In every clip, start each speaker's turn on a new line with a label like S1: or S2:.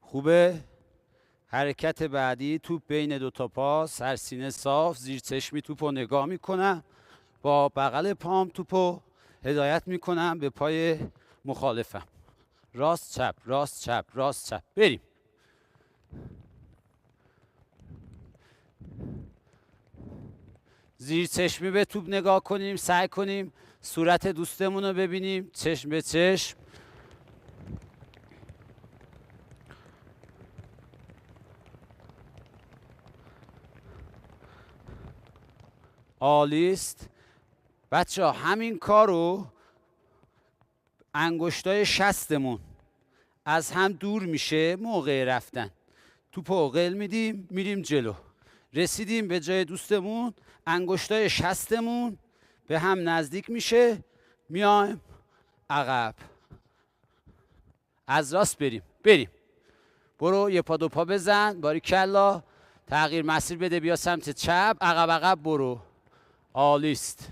S1: خوبه؟ حرکت بعدی توپ بین دوتا پا، سرسینه صاف، زیر چشمی توپو نگاه میکنم، با بغل پام توپو هدایت میکنم به پای مخالفم. راست چپ راست چپ راست چپ. بریم. زیر چشمی به توپ نگاه کنیم، سعی کنیم صورت دوستمون رو ببینیم چشم به چشم. عالیست. بچه ها همین کار رو انگشتای شستمون از هم دور میشه موقع رفتن. توپو قل میدیم میریم جلو. رسیدیم به جای دوستمون، انگشتای شستمون به هم نزدیک میشه، میایم عقب. از راست بریم. برو یه پا دو پا بزن، باریکلا. تغییر مسیر بده، بیا سمت چپ، عقب برو. عالیست.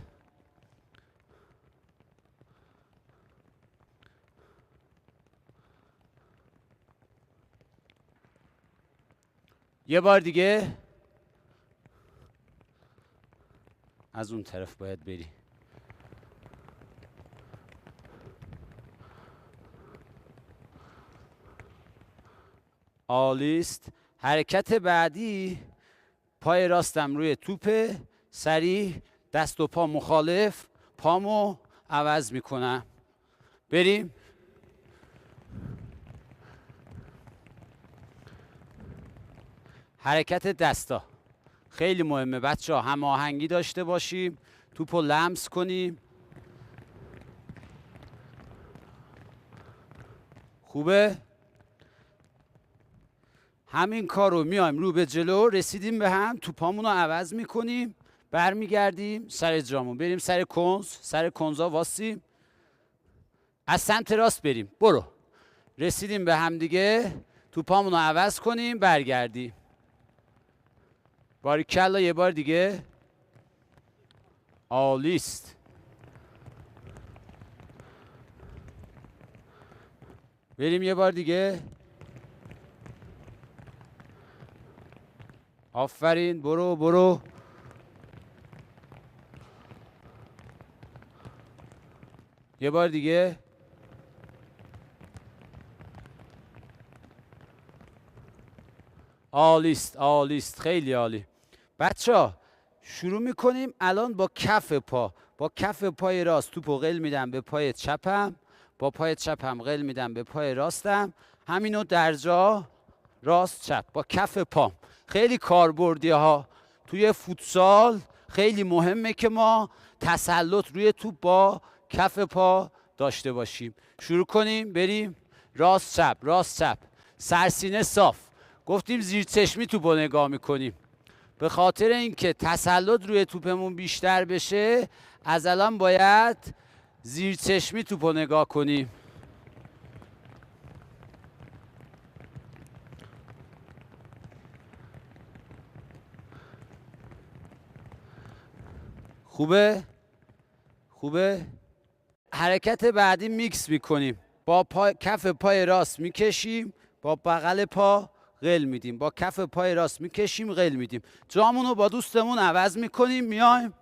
S1: یه بار دیگه. از اون طرف باید بری. عالیست. حرکت بعدی پای راستم روی توپه، سریع دست و پا مخالف، پامو عوض میکنم. بریم. حرکت دستا خیلی مهمه بچه ها، هماهنگی داشته باشیم، توپو لمس کنیم. خوبه؟ همین کار رو میایم رو به جلو، رسیدیم به هم، توپامون رو عوض میکنیم، برمیگردیم سر جامون، بریم سر کنزا واسیم، از سمت راست بریم. برو. رسیدیم به هم دیگه، توپامون رو عوض کنیم، برگردیم. باریکلا. یه بار دیگه. عالیست. بریم یه بار دیگه. آفرین. برو. یه بار دیگه. عالیست. خیلی عالی. بچه ها شروع میکنیم الان با کف پای راست توپو قل میدم به پای چپم، با پای چپم قل میدم به پای راستم، همینو در جا راست چپ با کف پام. خیلی کاربردی ها توی فوتسال، خیلی مهمه که ما تسلط روی توپ با کف پا داشته باشیم. شروع کنیم. بریم. راست چپ سرسینه صاف. گفتیم زیر چشمی توپو نگاه میکنیم. به خاطر اینکه تسلط روی توپمون بیشتر بشه، از الان باید زیر چشمی توپو نگاه کنیم. خوبه؟ حرکت بعدی میکس میکنیم. با کف پای راست میکشیم، با بغل پا قل میدیم، با کف پای راست میکشیم، قل میدیم. جامون رو با دوستمون عوض میکنیم، میایم.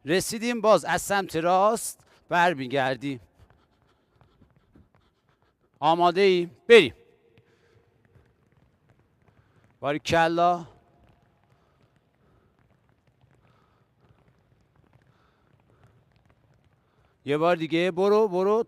S1: رسیدیم باز از سمت راست برمیگردیم. آماده ایم؟ بریم. باریکلا. یه بار دیگه. برو